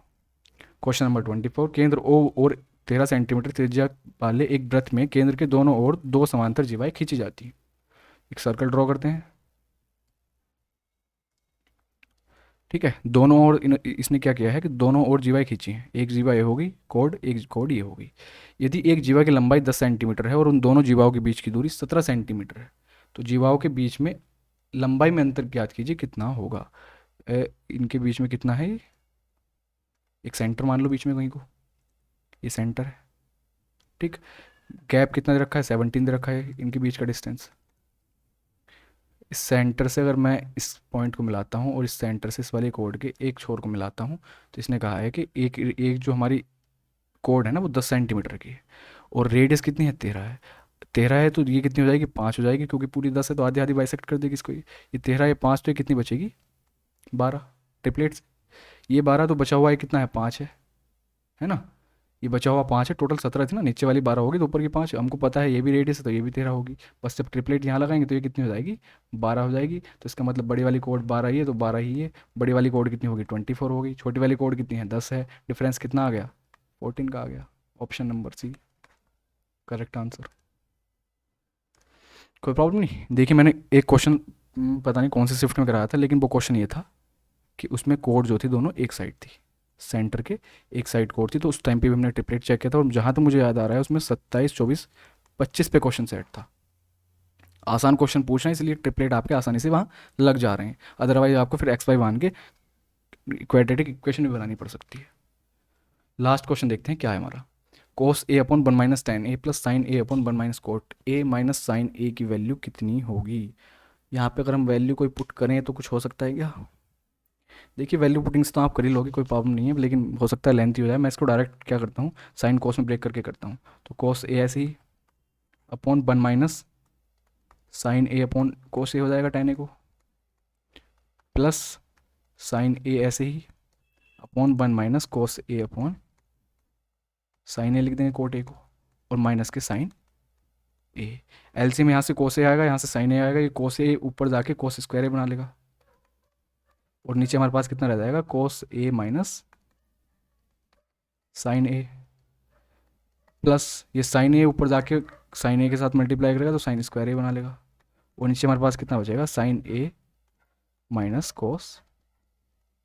क्वेश्चन नंबर 24, केंद्र O और 13 सेंटीमीटर त्रिज्या वाले एक वृत्त में केंद्र के दोनों ओर 2 समांतर जीवाएं खींची जाती हैं। एक सर्कल ड्रॉ करते हैं। ठीक है, दोनों ओर इसने क्या किया है कि दोनों ओर जीवाएं खींची हैं। एक जीवा ये होगी कोड, एक कोड ये होगी। यदि एक जीवा की लंबाई 10 सेंटीमीटर है और उन दोनों जीवाओं के बीच की दूरी 17 सेंटीमीटर है, तो जीवाओं के बीच में लंबाई में अंतर ज्ञात कीजिए कितना होगा। इनके बीच में कितना है, एक सेंटर मान लो बीच में कहीं को, ये सेंटर है। ठीक, गैप कितना दे रखा है, 17 दे रखा है इनके बीच का डिस्टेंस। इस सेंटर से अगर मैं इस पॉइंट को मिलाता हूँ और इस सेंटर से इस वाले कोड के एक छोर को मिलाता हूँ, तो इसने कहा है कि एक एक जो हमारी कोड है ना वो 10 सेंटीमीटर की है, और रेडियस कितनी है, 13 है। 13 है तो ये कितनी हो जाएगी, 5 हो जाएगी, क्योंकि पूरी 10 है तो आधी आधी बाइसेक्ट कर देगी इसको। ये 13 ये 5 तो ये कितनी बचेगी, 12 ट्रिपलेट्स। ये 12 तो बचा हुआ है कितना है, 5 है ना। ये बचा हुआ 5 है, टोटल 17 थी ना, नीचे वाली 12 होगी तो ऊपर की 5। हमको पता है ये भी रेडियस है तो ये भी 13 होगी। बस जब ट्रिपलेट यहाँ लगाएंगे तो ये कितनी हो जाएगी, 12 हो जाएगी। तो इसका मतलब बड़ी वाली कोड 12 ही है तो 12 ही है। बड़ी वाली कोड कितनी होगी, 24 होगी। छोटी वाली कोड कितनी है, 10 है। डिफरेंस कितना आ गया, 14 का आ गया। Option number C correct answer. कोई प्रॉब्लम नहीं। देखिए मैंने एक क्वेश्चन पता नहीं कौन से शिफ्ट में कराया था, लेकिन वो क्वेश्चन ये था कि उसमें कोड जो थी दोनों एक साइड थी, सेंटर के एक साइड कोड थी। तो उस टाइम पे भी हमने ट्रिपलेट चेक किया था, और जहाँ तक मुझे याद आ रहा है उसमें 27, 24, 25 पे क्वेश्चन सेट था। आसान क्वेश्चन पूछ रहे हैं इसलिए ट्रिपलेट आपके आसानी से वहाँ लग जा रहे हैं, अदरवाइज आपको फिर एक्स वाई मान के क्वाड्रेटिक इक्वेशन भी बनानी पड़ सकती है। लास्ट क्वेश्चन देखते हैं क्या है हमारा। Cos A upon 1 minus tan A plus sine A upon 1 minus cot A minus sine A की वैल्यू कितनी होगी। यहाँ पे अगर हम वैल्यू कोई पुट करें तो कुछ हो सकता है क्या। देखिए वैल्यू पुटिंग से तो आप कर ही लोगे, कोई प्रॉब्लम नहीं है, लेकिन हो सकता है लेंथी हो जाए। मैं इसको डायरेक्ट क्या करता हूँ, साइन कोस में ब्रेक करके करता हूँ। तो कोस ए ऐसे ही upon 1 minus sine A upon कोस ए हो जाएगा टेन ए को, प्लस साइन ए ऐसे ही upon 1 minus cos A upon sine ए लिख देंगे कोट ए को, और माइनस के साइन ए। एलसीएम यहाँ से कोस ए आएगा, यहाँ से साइन ए आएगा, ये कोस ए ऊपर जाके कोस स्क्वायर ए बना लेगा, और नीचे हमारे पास कितना रह जाएगा, कोस ए माइनस साइन ए, प्लस ये साइन ए ऊपर जाके साइन ए के साथ मल्टीप्लाई करेगा तो साइन स्क्वायर ए बना लेगा, और नीचे हमारे पास कितना बचेगा, साइन ए माइनस कोस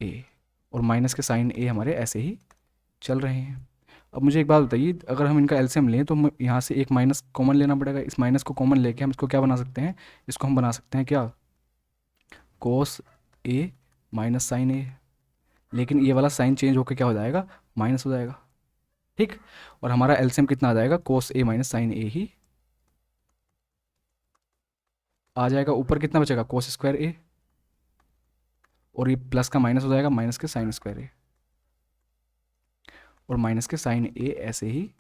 ए, और माइनस के साइन ए हमारे ऐसे ही चल रहे हैं। अब मुझे एक बात बताइए, अगर हम इनका एलसीएम लें तो यहाँ से एक माइनस कॉमन लेना पड़ेगा। इस माइनस को कॉमन लेके हम इसको क्या बना सकते हैं, इसको हम बना सकते हैं क्या, कोस ए माइनस साइन ए। लेकिन ये वाला साइन चेंज होकर क्या हो जाएगा, माइनस हो जाएगा, ठीक। और हमारा एलसीएम कितना आ जाएगा, कोस ए माइनस साइन ए ही आ जाएगा। ऊपर कितना बचेगा, कोस स्क्वायर ए, और ये प्लस का माइनस हो जाएगा, माइनस के साइन स्क्वायर ए, और माइनस के साइन ए ऐसे ही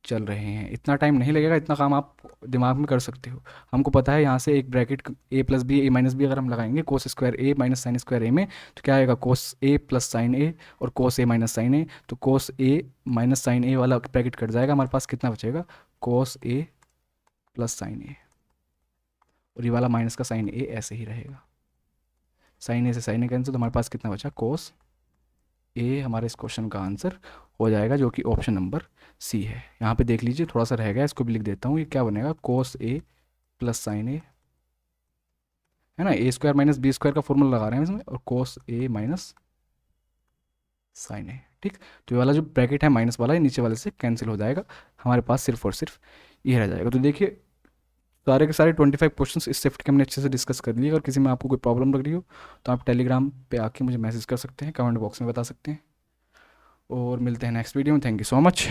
चल रहे हैं। इतना टाइम नहीं लगेगा, इतना काम आप दिमाग में कर सकते हो। हमको पता है यहाँ से एक ब्रैकेट ए प्लस बी ए माइनस बी अगर हम लगाएंगे कोस स्क्वायर ए माइनस साइन स्क्वायर ए में, तो क्या आएगा, कोस ए प्लस साइन ए और कोस ए माइनस साइन ए। तो कोस ए माइनस साइन ए वाला ब्रैकेट कट जाएगा, हमारे पास कितना बचेगा, कोस ए प्लस साइन ए, और ये वाला माइनस का साइन ए ऐसे ही रहेगा। साइन ए से साइन ए कैंसिल, तो हमारे पास कितना बचा, कोस ए हमारे इस क्वेश्चन का आंसर हो जाएगा, जो कि ऑप्शन नंबर सी है। यहाँ पे देख लीजिए थोड़ा सा रह गया, इसको भी लिख देता हूँ। ये क्या बनेगा, कोस ए प्लस साइन ए, है ना, ए स्क्वायर माइनस बी स्क्वायर का फॉर्मूला लगा रहे हैं इसमें, और कोस ए माइनस साइन ए, ठीक। तो ये वाला जो ब्रैकेट है माइनस वाला, ये नीचे वाले से कैंसिल हो जाएगा, हमारे पास सिर्फ और सिर्फ ये रह जाएगा। तो देखिए सारे के सारे 25 क्वेश्चंस इस शिफ्ट के हमने अच्छे से डिस्कस कर लिए। अगर किसी में आपको कोई प्रॉब्लम लग रही हो तो आप टेलीग्राम पे आके मुझे मैसेज कर सकते हैं, कमेंट बॉक्स में बता सकते हैं। और मिलते हैं नेक्स्ट वीडियो में। Thank you so much.